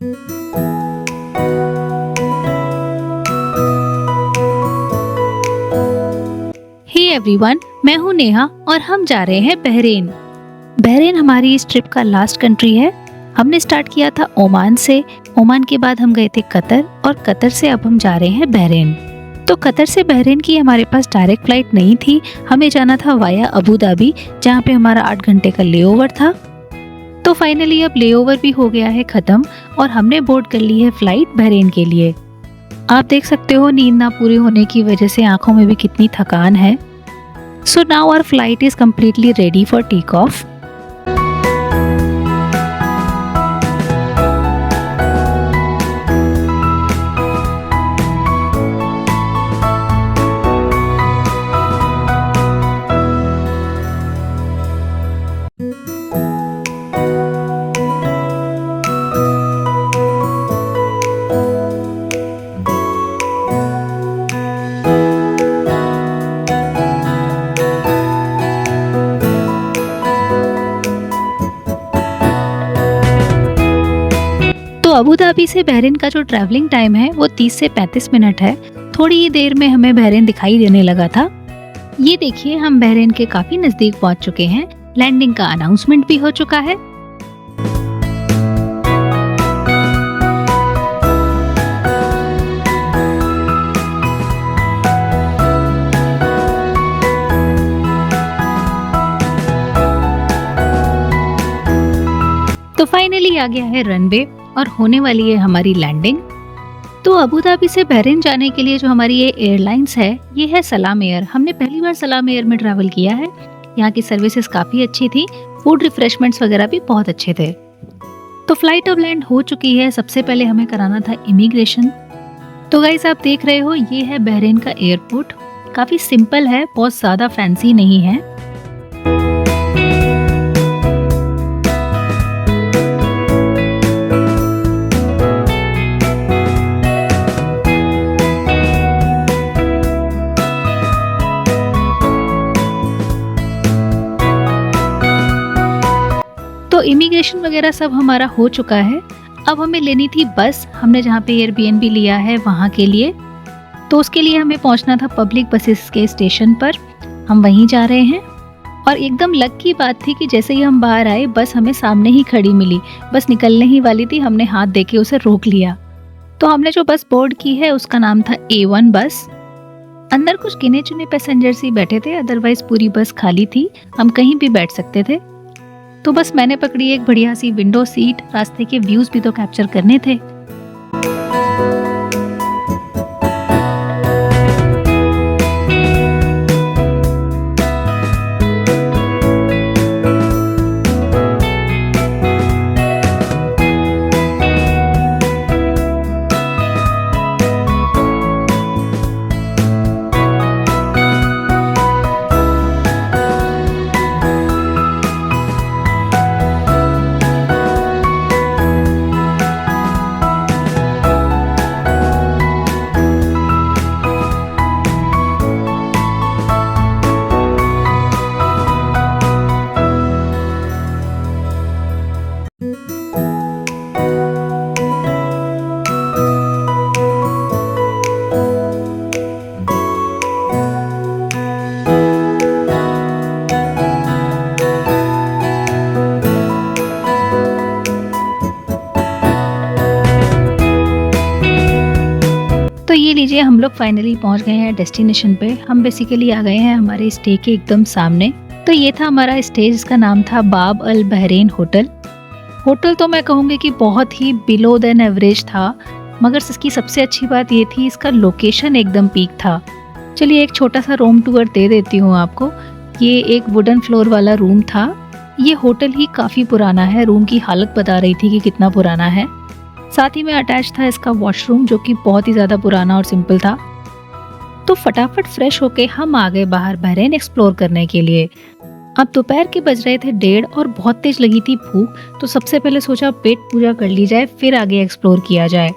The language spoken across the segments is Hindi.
हे एवरीवन, मैं हूँ नेहा और हम जा रहे हैं बहरीन। बहरीन हमारी इस ट्रिप का लास्ट कंट्री है। हमने स्टार्ट किया था ओमान से। ओमान के बाद हम गए थे कतर और कतर से अब हम जा रहे हैं बहरीन। तो कतर से बहरीन की हमारे पास डायरेक्ट फ्लाइट नहीं थी, हमें जाना था वाया अबू धाबी, जहाँ पे हमारा 8 घंटे का लेओवर था। तो फाइनली अब लेओवर भी हो गया है खत्म और हमने बोर्ड कर ली है फ्लाइट बहरीन के लिए। आप देख सकते हो नींद ना पूरी होने की वजह से आंखों में भी कितनी थकान है। So now our flight is completely ready for take off. तो अबू धाबी से बहरीन का जो ट्रैवलिंग टाइम है वो 30 से 35 मिनट है। थोड़ी ही देर में हमें बहरीन दिखाई देने लगा था। ये देखिए, हम बहरीन के काफी नजदीक पहुंच चुके हैं। लैंडिंग का अनाउंसमेंट भी हो चुका है। तो फाइनली आ गया है रनवे और होने वाली है हमारी लैंडिंग। तो अबू धाबी से बहरीन जाने के लिए जो हमारी ये एयरलाइंस है, ये है सलाम एयर। हमने पहली बार सलाम एयर में ट्रैवल किया है। यहाँ की सर्विसेज काफ़ी अच्छी थी, फूड रिफ्रेशमेंट्स वगैरह भी बहुत अच्छे थे। तो फ्लाइट अब लैंड हो चुकी है। सबसे पहले हमें कराना था इमिग्रेशन। तो गाइस, आप देख रहे हो ये है बहरीन का एयरपोर्ट। काफ़ी सिंपल है, बहुत ज़्यादा फैंसी नहीं है। तो इमिग्रेशन वगैरह सब हमारा हो चुका है। अब हमें लेनी थी बस। हमने जहाँ पे एयरबीएनबी लिया है वहाँ के लिए। तो उसके लिए हमें पहुँचना था पब्लिक बसेस के स्टेशन पर। हम वहीं जा रहे हैं। और एकदम लक की बात थी कि जैसे ही हम बाहर आए बस हमें सामने ही खड़ी मिली। बस निकलने ही वाली थी, हमने हाथ देके उसे रोक लिया। तो हमने जो बस बोर्ड की है उसका नाम था A1 बस। अंदर कुछ गिने चुने पैसेंजर्स ही बैठे थे, अदरवाइज पूरी बस खाली थी। हम कहीं भी बैठ सकते थे। तो बस मैंने पकड़ी एक बढ़िया सी विंडो सीट। रास्ते के व्यूज भी तो कैप्चर करने थे। तो ये लीजिए, हम लोग फाइनली पहुंच गए हैं डेस्टिनेशन पे। हम बेसिकली आ गए हैं हमारे स्टे के एकदम सामने। तो ये था हमारा स्टे, जिसका नाम था बाब अल बहरीन होटल। होटल तो मैं कहूँगी कि बहुत ही बिलो देन एवरेज था, मगर इसकी सबसे अच्छी बात ये थी इसका लोकेशन एकदम पीक था। चलिए एक छोटा सा रूम टूर दे देती हूँ आपको। ये एक वुडन फ्लोर वाला रूम था। ये होटल ही काफ़ी पुराना है। रूम की हालत बता रही थी कि कितना पुराना है। साथ ही में अटैच था इसका वॉशरूम, जो कि बहुत ही ज़्यादा पुराना और सिंपल था। तो फटाफट फ्रेश होके हम आ गए बाहर बहरीन एक्सप्लोर करने के लिए। अब दोपहर के बज रहे थे 1:30 और बहुत तेज लगी थी भूख। तो सबसे पहले सोचा पेट पूजा कर ली जाए, फिर आगे एक्सप्लोर किया जाए।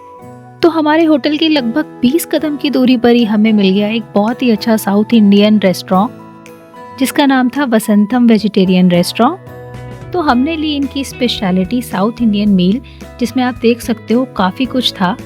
तो हमारे होटल के लगभग 20 कदम की दूरी पर ही हमें मिल गया एक बहुत ही अच्छा साउथ इंडियन रेस्टोरेंट, जिसका नाम था वसंतम वेजिटेरियन रेस्टोरेंट। तो हमने ली इनकी स्पेशलिटी साउथ इंडियन मील, जिसमें आप देख सकते हो काफ़ी कुछ था।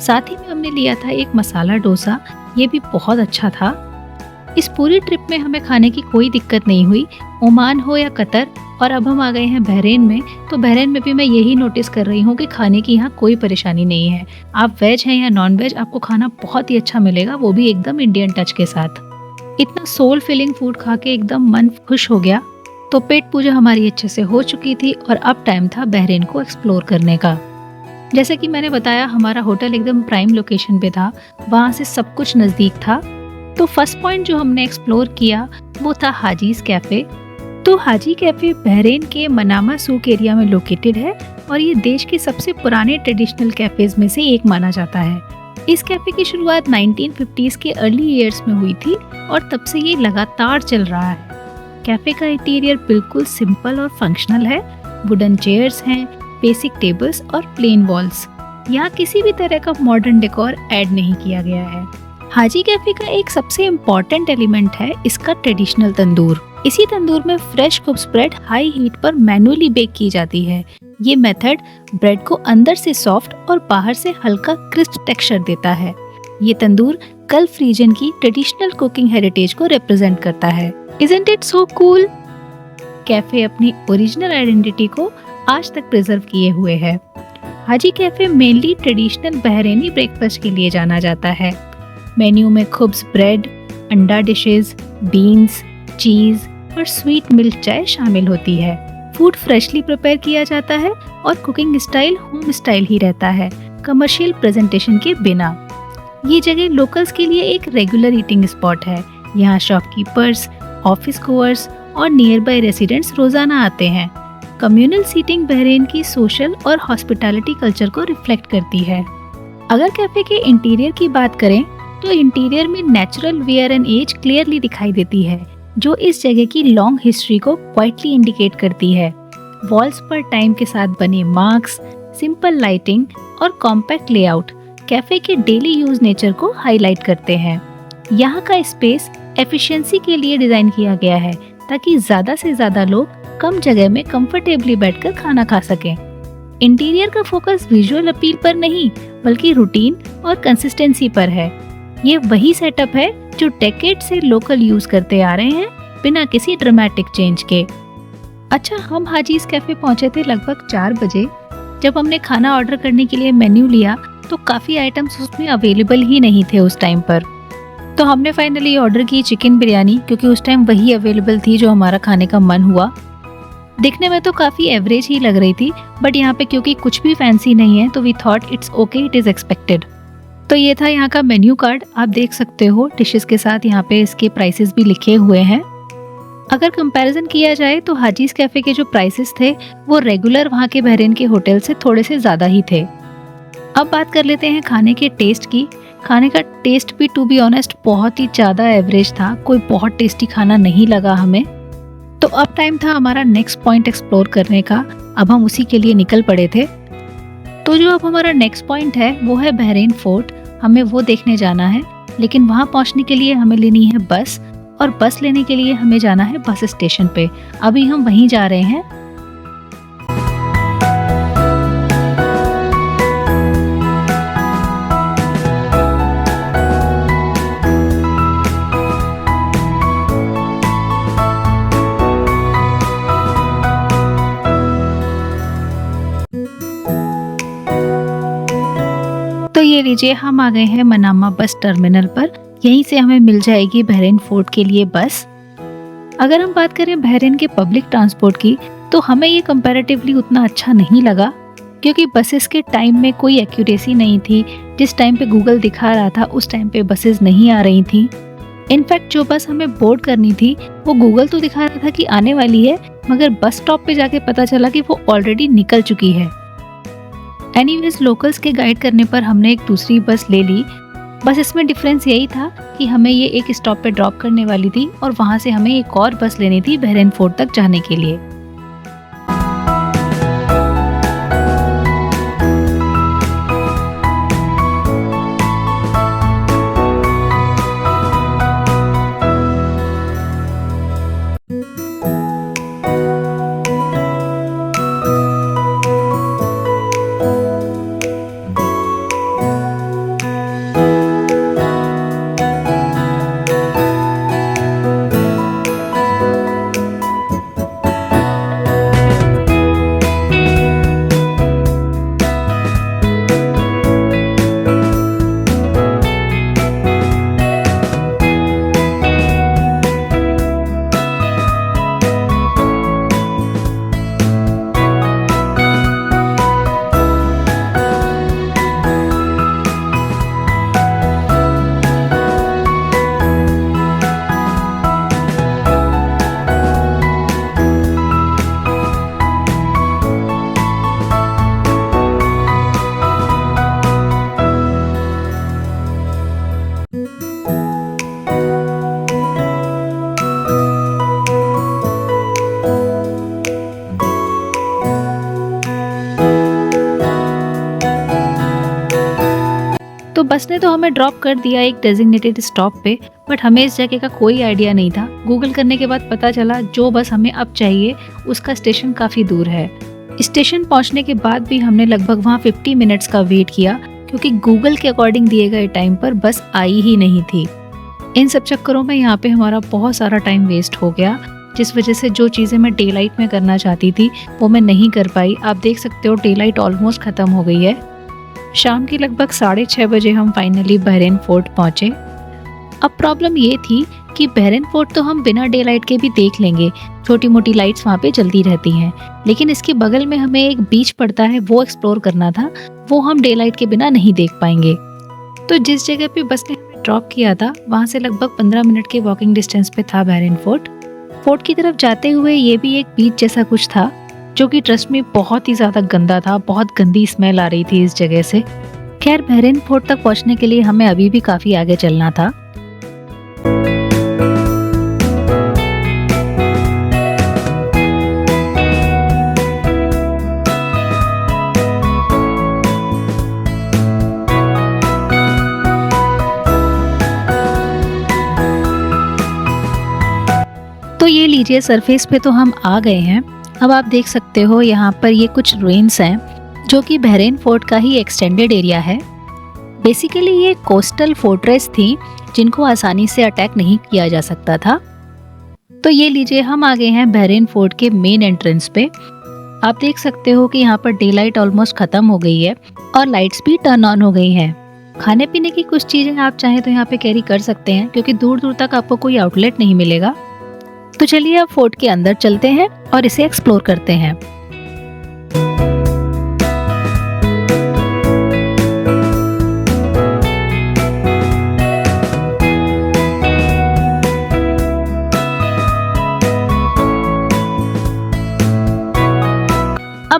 साथ ही में हमने लिया था एक मसाला डोसा, ये भी बहुत अच्छा था। इस पूरी ट्रिप में हमें खाने की कोई दिक्कत नहीं हुई, ओमान हो या कतर। और अब हम आ गए हैं बहरीन में, तो बहरीन में भी मैं यही नोटिस कर रही हूँ कि खाने की यहाँ कोई परेशानी नहीं है। आप वेज हैं या नॉन वेज, आपको खाना बहुत ही अच्छा मिलेगा, वो भी एकदम इंडियन टच के साथ। इतना सोल फिलिंग फूड खा के एकदम मन खुश हो गया। तो पेट पूजा हमारी अच्छे से हो चुकी थी और अब टाइम था बहरीन को एक्सप्लोर करने का। जैसे कि मैंने बताया, हमारा होटल एकदम प्राइम लोकेशन पे था, वहाँ से सब कुछ नज़दीक था। तो फर्स्ट पॉइंट जो हमने एक्सप्लोर किया वो था हाजीज कैफ़े। तो हाजी कैफ़े बहरीन के मनामा सूक एरिया में लोकेटेड है और ये देश के सबसे पुराने ट्रेडिशनल कैफ़ेज़ में से एक माना जाता है। इस कैफ़े की शुरुआत 1950s के अर्ली ईयर्स में हुई थी और तब से ये लगातार चल रहा है। कैफ़े का इंटीरियर बिल्कुल सिंपल और फंक्शनल है। वुडन चेयर्स हैं, बेसिक टेबल्स और प्लेन वॉल्स। यहाँ किसी भी तरह का मॉडर्न डेकोर ऐड नहीं किया गया है। हाजी कैफे का एक सबसे इम्पॉर्टेंट एलिमेंट है इसका ट्रेडिशनल तंदूर। इसी तंदूर में फ्रेश कुक्स ब्रेड हाई हीट पर मैनुअली बेक की जाती है। ये मेथड ब्रेड को अंदर से सॉफ्ट और बाहर से हल्का क्रिस्प टेक्सचर देता है। ये तंदूर गल्फ रीजन की ट्रेडिशनल कुकिंग हेरिटेज को रिप्रेजेंट करता है। Isn't it so cool? Cafe अपनी ओरिजिनल आइडेंटिटी को आज तक प्रिजर्व किए हुए है। Haji cafe mainly traditional Bahraini breakfast के लिए जाना जाता है। मेन्यू में खुब्स ब्रेड, अंडा डिशेस, बीन्स, चीज और स्वीट मिल्क चाय शामिल होती है। फूड फ्रेशली प्रिपेयर किया जाता है और कुकिंग स्टाइल होम स्टाइल ही रहता है, कमर्शियल प्रेजेंटेशन के बिना। ये जगह लोकल्स के लिए एक रेगुलर ईटिंग स्पॉट है। यहाँ शॉपकीपर्स, ऑफिस गोअर्स और नियर बाय रेसिडेंट्स रोजाना आते हैं। कम्युनल सीटिंग बहरीन की सोशल और हॉस्पिटैलिटी कल्चर को रिफ्लेक्ट करती है। अगर कैफे के इंटीरियर की बात करें तो इंटीरियर में natural wear and age clearly दिखाई देती है, जो इस जगह की लॉन्ग हिस्ट्री को क्वाइटली इंडिकेट करती है। वॉल्स पर टाइम के साथ बने मार्क्स, सिंपल लाइटिंग और कॉम्पैक्ट लेआउट कैफे के डेली यूज नेचर को हाईलाइट करते हैं। यहाँ का स्पेस एफिशिएंसी के लिए डिजाइन किया गया है ताकि ज्यादा से ज्यादा लोग कम जगह में कंफर्टेबली बैठकर खाना खा सकें। इंटीरियर का फोकस विजुअल अपील पर नहीं बल्कि रूटीन और कंसिस्टेंसी पर है। ये वही सेटअप है जो डेकेड से लोकल यूज करते आ रहे हैं बिना किसी ड्रामेटिक चेंज के। अच्छा, हम हाजीज कैफे पहुंचे थे लगभग 4 बजे। जब हमने खाना ऑर्डर करने के लिए मेन्यू लिया तो काफी आइटम्स उसमें अवेलेबल ही नहीं थे उस टाइम पर। तो हमने फाइनली ऑर्डर की चिकन बिरयानी, क्योंकि उस टाइम वही अवेलेबल थी जो हमारा खाने का मन हुआ। दिखने में तो काफ़ी एवरेज ही लग रही थी, बट यहाँ पे क्योंकि कुछ भी फैंसी नहीं है तो we thought it's okay, it is expected. तो ये था यहाँ का मेन्यू कार्ड, आप देख सकते हो डिशेस के साथ यहाँ पे इसके प्राइसेस भी लिखे हुए हैं। अगर कंपैरिजन किया जाए तो हाजीज कैफ़े के जो प्राइसेस थे वो रेगुलर वहाँ के बहरीन के होटल से थोड़े से ज़्यादा ही थे। अब बात कर लेते हैं खाने के टेस्ट की। खाने का टेस्ट भी टू बी ऑनेस्ट बहुत ही ज़्यादा एवरेज था, कोई बहुत टेस्टी खाना नहीं लगा हमें। तो अब टाइम था हमारा नेक्स्ट पॉइंट एक्सप्लोर करने का। अब हम उसी के लिए निकल पड़े थे। तो जो अब हमारा नेक्स्ट पॉइंट है वो है बहरीन फोर्ट। हमें वो देखने जाना है, लेकिन वहाँ पहुँचने के लिए हमें लेनी है बस, और बस लेने के लिए हमें जाना है बस स्टेशन पे। अभी हम वहीं जा रहे हैं। तो ये लीजिए, हम आ गए हैं मनामा बस टर्मिनल पर। यहीं से हमें मिल जाएगी बहरीन फोर्ट के लिए बस। अगर हम बात करें बहरीन के पब्लिक ट्रांसपोर्ट की तो हमें ये कंपैरेटिवली उतना अच्छा नहीं लगा, क्योंकि बसेस के टाइम में कोई एक्यूरेसी नहीं थी। जिस टाइम पे गूगल दिखा रहा था उस टाइम पे बसेस नहीं आ रही थी। इनफैक्ट जो बस हमें बोर्ड करनी थी वो गूगल तो दिखा रहा था कि आने वाली है, मगर बस स्टॉप पे जाके पता चला कि वो ऑलरेडी निकल चुकी है। एनीवेज लोकल्स के गाइड करने पर हमने एक दूसरी बस ले ली। बस इसमें डिफरेंस यही था कि हमें ये एक स्टॉप पे ड्रॉप करने वाली थी और वहाँ से हमें एक और बस लेनी थी बहरीन फोर्ट तक जाने के लिए। तो बस ने तो हमें ड्रॉप कर दिया एक डेजिग्नेटेड स्टॉप पे, बट हमें इस जगह का कोई आइडिया नहीं था। गूगल करने के बाद पता चला जो बस हमें अब चाहिए उसका स्टेशन काफ़ी दूर है। स्टेशन पहुंचने के बाद भी हमने लगभग वहां 50 मिनट्स का वेट किया, क्योंकि गूगल के अकॉर्डिंग दिए गए टाइम पर बस आई ही नहीं थी। इन सब चक्करों में यहाँ पे हमारा बहुत सारा टाइम वेस्ट हो गया, जिस वजह से जो चीज़ें मैं डे लाइट में करना चाहती थी वो मैं नहीं कर पाई। आप देख सकते हो डे लाइट ऑलमोस्ट ख़त्म हो गई है। शाम के लगभग 6:30 बजे हम फाइनली बहरीन फोर्ट पहुँचे। अब प्रॉब्लम ये थी कि बहरीन फोर्ट तो हम बिना डे लाइट के भी देख लेंगे, छोटी मोटी लाइट्स वहाँ पे जलती रहती हैं, लेकिन इसके बगल में हमें एक बीच पड़ता है वो एक्सप्लोर करना था, वो हम डे लाइट के बिना नहीं देख पाएंगे। तो जिस जगह पे बस ने हमें ड्रॉप किया था वहाँ से लगभग 15 मिनट के वॉकिंग डिस्टेंस पे था बहरीन फोर्ट। फोर्ट की तरफ जाते हुए ये भी एक बीच जैसा कुछ था, जो कि ट्रस्ट में बहुत ही ज़्यादा गंदा था, बहुत गंदी स्मेल आ रही थी इस जगह से। खैर बहरीन फोर्ट तक पहुँचने के लिए हमें अभी भी काफ़ी आगे चलना था। तो ये लीजिए सरफेस पे तो हम आ गए हैं। अब आप देख सकते हो यहाँ पर ये कुछ रुइंस हैं, जो कि बहरीन फोर्ट का ही एक्सटेंडेड एरिया है। बेसिकली ये कोस्टल फोर्ट्रेस थी जिनको आसानी से अटैक नहीं किया जा सकता था। तो ये लीजिए हम आ गए हैं बहरीन फोर्ट के मेन एंट्रेंस पे। आप देख सकते हो कि यहाँ पर डे लाइट ऑलमोस्ट खत्म हो गई है और लाइट्स भी टर्न ऑन हो गई हैं। खाने पीने की कुछ चीज़ें आप चाहें तो यहाँ पे कैरी कर सकते हैं, क्योंकि दूर दूर तक आपको कोई आउटलेट नहीं मिलेगा। तो चलिए अब फोर्ट के अंदर चलते हैं और इसे एक्सप्लोर करते हैं। अब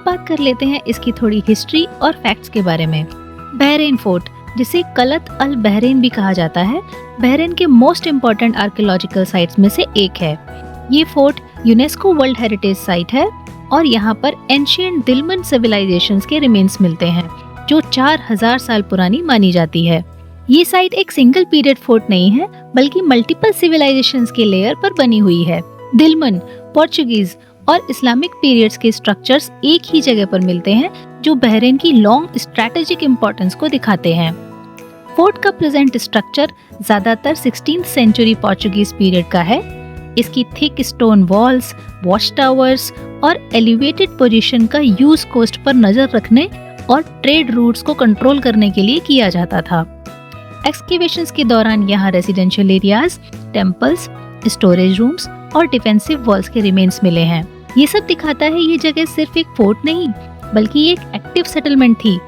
बात कर लेते हैं इसकी थोड़ी हिस्ट्री और फैक्ट्स के बारे में। बहरीन फोर्ट, जिसे कलत अल बहरीन भी कहा जाता है, बहरीन के मोस्ट इम्पोर्टेंट आर्कियोलॉजिकल साइट्स में से एक है। ये fort UNESCO world heritage site है और यहाँ पर एंशिएंट दिलमन सिविलाइजेशंस के रिमेन्स मिलते हैं, जो 4000 साल पुरानी मानी जाती है। ये साइट एक सिंगल पीरियड फोर्ट नहीं है, बल्कि मल्टीपल सिविलाइजेशंस के लेयर पर बनी हुई है। दिलमन, पोर्चुगीज और इस्लामिक पीरियड्स के स्ट्रक्चर्स एक ही जगह पर मिलते हैं, जो बहरीन की लॉन्ग स्ट्रैटेजिक इम्पोर्टेंस को दिखाते हैं। फोर्ट का प्रेजेंट स्ट्रक्चर ज्यादातर 16th सेंचुरी पोर्चुगीज पीरियड का है। इसकी thick stone walls, watch towers और एलिवेटेड पोजीशन का यूज कोस्ट पर नजर रखने और ट्रेड रूट्स को कंट्रोल करने के लिए किया जाता था। एक्सकेवेशंस के दौरान यहाँ residential areas, temples, storage rooms और डिफेंसिव वॉल्स के रिमेन्स मिले हैं। ये सब दिखाता है ये जगह सिर्फ एक फोर्ट नहीं, बल्कि एक एक्टिव सेटलमेंट थी।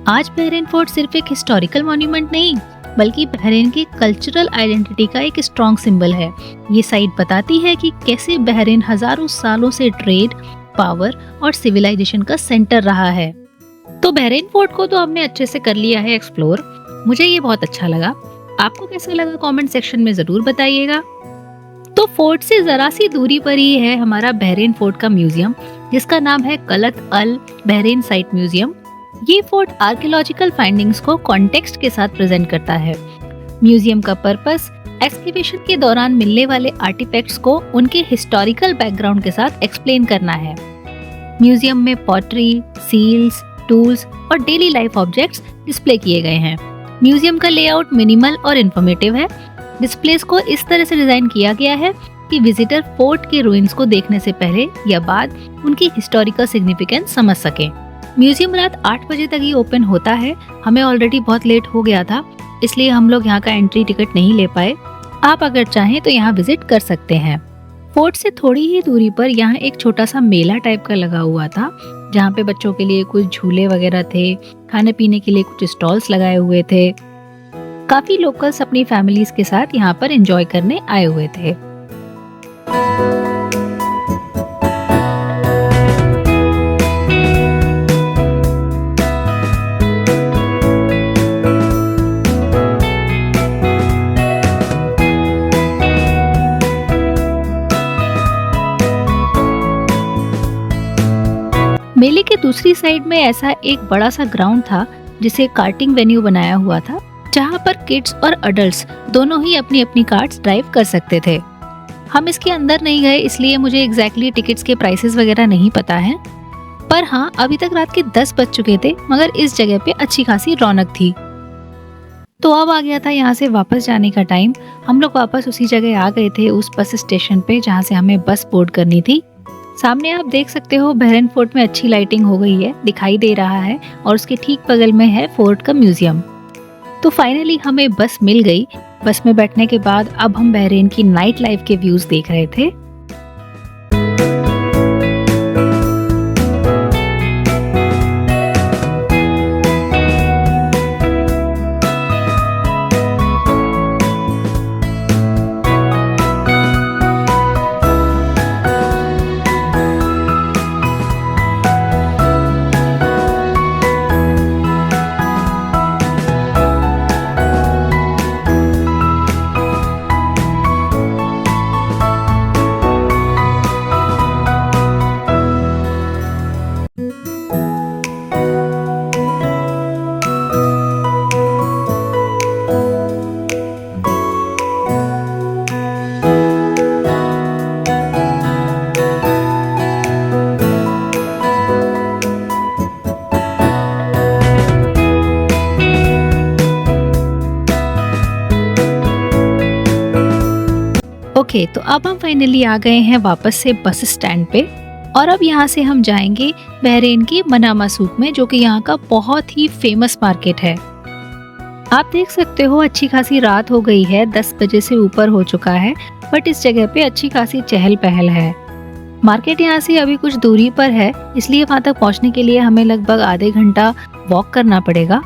आज बहरीन फोर्ट सिर्फ एक हिस्टोरिकल मॉन्यूमेंट नहीं, बल्कि बहरीन की कल्चरल आइडेंटिटी का एक स्ट्रॉन्ग सिंबल है। ये साइट बताती है कि कैसे बहरीन हजारों सालों से ट्रेड, पावर और सिविलाइजेशन का सेंटर रहा है। तो बहरीन फोर्ट को तो हमने अच्छे से कर लिया है एक्सप्लोर। मुझे ये बहुत अच्छा लगा। आपको कैसा लगा कमेंट सेक्शन में ज़रूर बताइएगा। तो फोर्ट से ज़रा सी दूरी पर ही है हमारा बहरीन फोर्ट का म्यूजियम, जिसका नाम है कलत अल बहरीन साइट म्यूजियम। ये फोर्ट आर्कियोलॉजिकल फाइंडिंग्स को कॉन्टेक्स्ट के साथ प्रेजेंट करता है। म्यूजियम का पर्पस एक्सकेवेशन के दौरान मिलने वाले आर्टिफैक्ट्स को उनके हिस्टोरिकल बैकग्राउंड के साथ एक्सप्लेन करना है। म्यूजियम में पॉटरी, सील्स, टूल्स और डेली लाइफ ऑब्जेक्ट्स डिस्प्ले किए गए हैं। म्यूजियम का लेआउट मिनिमल और इंफॉर्मेटिव है। डिस्प्लेस को इस तरह से डिजाइन किया गया है कि विजिटर फोर्ट के रूइंस को देखने से पहले या बाद उनकी हिस्टोरिकल सिग्निफिकेंस समझ सकें। म्यूजियम रात 8 बजे तक ही ओपन होता है। हमें ऑलरेडी बहुत लेट हो गया था, इसलिए हम लोग यहाँ का एंट्री टिकट नहीं ले पाए। आप अगर चाहें तो यहाँ विजिट कर सकते हैं। फोर्ट से थोड़ी ही दूरी पर यहाँ एक छोटा सा मेला टाइप का लगा हुआ था, जहाँ पे बच्चों के लिए कुछ झूले वगैरह थे, खाने पीने के लिए कुछ स्टॉल्स लगाए हुए थे। काफी लोकल्स अपनी फैमिलीज के साथ यहाँ पर एंजॉय करने आए हुए थे। मेले के दूसरी साइड में ऐसा एक बड़ा सा ग्राउंड था जिसे कार्टिंग वेन्यू बनाया हुआ था, जहाँ पर किड्स और अडल्ट्स दोनों ही अपनी अपनी कार्स ड्राइव कर सकते थे। हम इसके अंदर नहीं गए, इसलिए मुझे एग्जैक्टली टिकट्स के प्राइसेस वगैरह नहीं पता है। पर हाँ, अभी तक रात के 10 बज चुके थे, मगर इस जगह पे अच्छी खासी रौनक थी। तो अब आ गया था यहाँ से वापस जाने का टाइम। हम लोग वापस उसी जगह आ गए थे, उस बस स्टेशन पे जहाँ से हमें बस बोर्ड करनी थी। सामने आप देख सकते हो बहरीन फोर्ट में अच्छी लाइटिंग हो गई है, दिखाई दे रहा है, और उसके ठीक बगल में है फोर्ट का म्यूजियम। तो फाइनली हमें बस मिल गई। बस में बैठने के बाद अब हम बहरीन की नाइट लाइफ के व्यूज देख रहे थे। ओके, तो अब हम फाइनली आ गए हैं वापस से बस स्टैंड पे, और अब यहाँ से हम जाएंगे बहरीन की मनामा सूक में, जो कि यहाँ का बहुत ही फेमस मार्केट है। आप देख सकते हो अच्छी खासी रात हो गई है, 10 बजे से ऊपर हो चुका है, बट इस जगह पे अच्छी खासी चहल पहल है। मार्केट यहाँ से अभी कुछ दूरी पर है, इसलिए वहाँ तक पहुँचने के लिए हमें लगभग आधे घंटा वॉक करना पड़ेगा।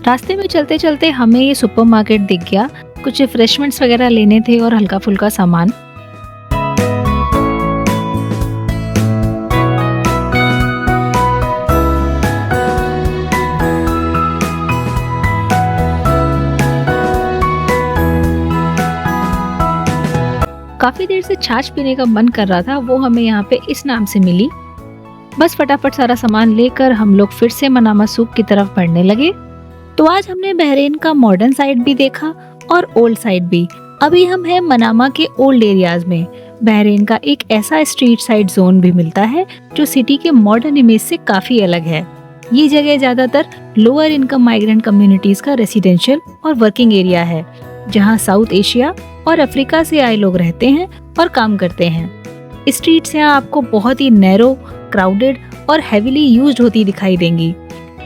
रास्ते में चलते चलते हमें ये सुपरमार्केट दिख गया। कुछ रिफ्रेशमेंट्स वगैरह लेने थे और हल्का फुल्का सामान। काफी देर से छाछ पीने का मन कर रहा था, वो हमें यहाँ पे इस नाम से मिली। बस फटाफट सारा सामान लेकर हम लोग फिर से मनामा सूक की तरफ बढ़ने लगे। तो आज हमने बहरीन का मॉडर्न साइड भी देखा और ओल्ड साइड भी। अभी हम हैं मनामा के ओल्ड एरियाज में। बहरीन का एक ऐसा स्ट्रीट साइड जोन भी मिलता है जो सिटी के मॉडर्न इमेज से काफी अलग है। ये जगह ज्यादातर लोअर इनकम माइग्रेंट कम्युनिटीज का रेसिडेंशियल और वर्किंग एरिया है, जहाँ साउथ एशिया और अफ्रीका से आए लोग रहते हैं और काम करते हैं। स्ट्रीट्स यहाँ आपको बहुत ही नैरो, क्राउडेड और हेविली यूज्ड होती दिखाई देंगी।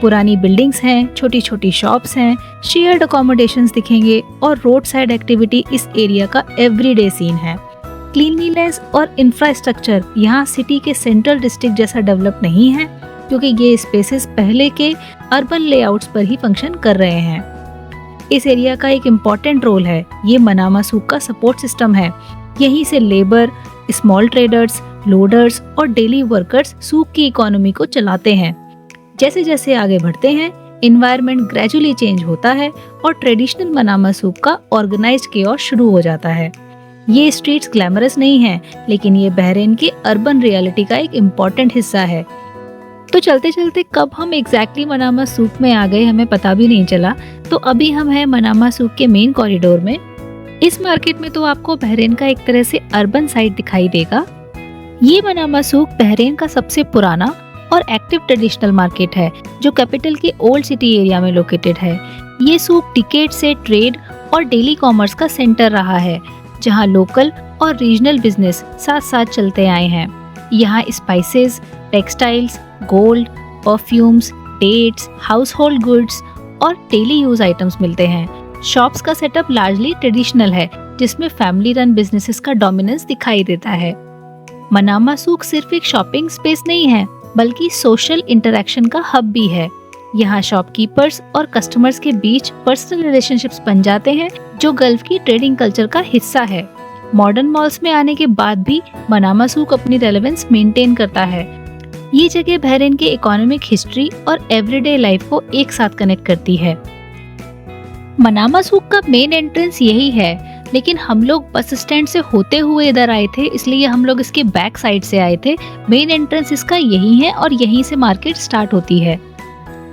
पुरानी बिल्डिंग्स हैं, छोटी छोटी शॉप्स हैं, शेयर्ड अकोमोडेशंस दिखेंगे और रोड साइड एक्टिविटी इस एरिया का एवरीडे सीन है। क्लीनलीनेस और इंफ्रास्ट्रक्चर यहाँ सिटी के सेंट्रल डिस्ट्रिक्ट जैसा डेवलप नहीं है, क्योंकि ये स्पेसेस पहले के अर्बन लेआउट्स पर ही फंक्शन कर रहे हैं। इस एरिया का एक इम्पॉर्टेंट रोल है, ये मनामा सूक का सपोर्ट सिस्टम है। यहीं से लेबर, स्मॉल ट्रेडर्स, लोडर्स और डेली वर्कर्स सूक की इकोनॉमी को चलाते हैं। जैसे जैसे आगे बढ़ते हैं, एनवायरनमेंट ग्रेजुअली चेंज होता है और ट्रेडिशनल मनामा सूक का ऑर्गेनाइज्ड केओस शुरू हो जाता है। ये स्ट्रीट्स ग्लैमरस नहीं हैं, लेकिन ये बहरीन के अर्बन रियलिटी का एक इम्पॉर्टेंट हिस्सा है। तो चलते चलते कब हम एग्जैक्टली मनामा सूक में आ गए हमें पता भी नहीं चला। तो अभी हम हैं मनामा सूक के मेन कॉरिडोर में। इस मार्केट में तो आपको बहरीन का एक तरह से अर्बन साइड दिखाई देगा। ये मनामा सूक बहरीन का सबसे पुराना और एक्टिव ट्रेडिशनल मार्केट है, जो कैपिटल के ओल्ड सिटी एरिया में लोकेटेड है। ये सूक डिकेड से ट्रेड और डेली कॉमर्स का सेंटर रहा है, जहां लोकल और रीजनल बिजनेस साथ साथ चलते आए हैं। यहाँ spices, textiles, gold, perfumes, dates, household goods और डेली यूज आइटम्स मिलते हैं। शॉप्स का सेटअप लार्जली ट्रेडिशनल है, जिसमें फैमिली रन बिजनेसेस का डोमिनेंस दिखाई देता है। मनामा सूक सिर्फ एक शॉपिंग स्पेस नहीं है, बल्कि सोशल इंटरैक्शन का हब भी है। यहाँ शॉपकीपर्स और कस्टमर्स के बीच पर्सनल रिलेशनशिप्स बन जाते हैं, जो गल्फ की ट्रेडिंग कल्चर का हिस्सा है। मॉडर्न मॉल्स में आने के बाद भी मनामा सूक अपनी रेलेवेंस मेंटेन करता है। ये जगह बहरीन के इकोनॉमिक हिस्ट्री और एवरीडे लाइफ को एक साथ कनेक्ट करती है। मनामा सूक का मेन एंट्रेंस यही है, लेकिन हम लोग बस स्टैंड से होते हुए इधर आए थे, इसलिए हम लोग इसके बैक साइड से आए थे। मेन एंट्रेंस इसका यही है और यहीं से मार्केट स्टार्ट होती है।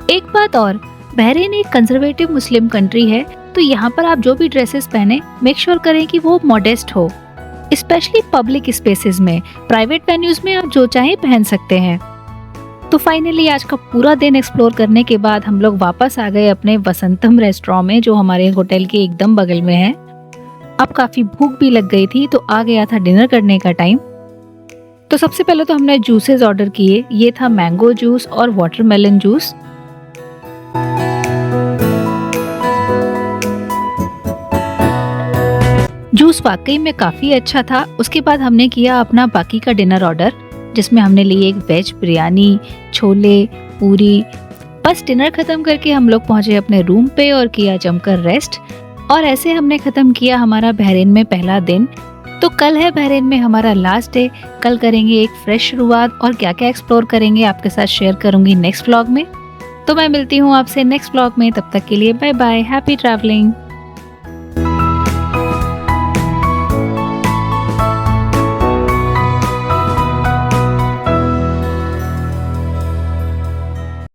एक बात और, बहरीन एक कंजर्वेटिव मुस्लिम कंट्री है, तो यहाँ पर आप जो भी ड्रेसेस पहने मेक श्योर करें कि वो मॉडेस्ट हो। स्पेशली पब्लिक स्पेसेस में, प्राइवेट वेन्यूज में आप जो चाहे पहन सकते हैं। तो फाइनली आज का पूरा दिन एक्सप्लोर करने के बाद हम लोग वापस आ गए अपने वसंतम रेस्टोरेंट में, जो हमारे होटल के एकदम बगल में है। अब काफी भूख भी लग गई थी, तो आ गया था डिनर करने का टाइम। तो सबसे पहले तो हमने जूसेस ऑर्डर किए। ये था मैंगो जूस और वाटरमेलन जूस। जूस वाकई में काफी अच्छा था। उसके बाद हमने किया अपना बाकी का डिनर ऑर्डर, जिसमें हमने लिए एक वेज बिरयानी, छोले, पूरी। बस डिनर खत्म करके हम लोग पहुंचे अपने रूम पे और किया जमकर रेस्ट। और ऐसे हमने खत्म किया हमारा बहरीन में पहला दिन। तो कल है बहरीन में हमारा लास्ट डे। कल करेंगे एक फ्रेश शुरुआत, और क्या क्या एक्सप्लोर करेंगे आपके साथ शेयर करूंगी नेक्स्ट व्लॉग में। तो मैं मिलती हूँ आपसे नेक्स्ट व्लॉग में। तब तक के लिए बाय बाय, हैप्पी ट्रैवलिंग।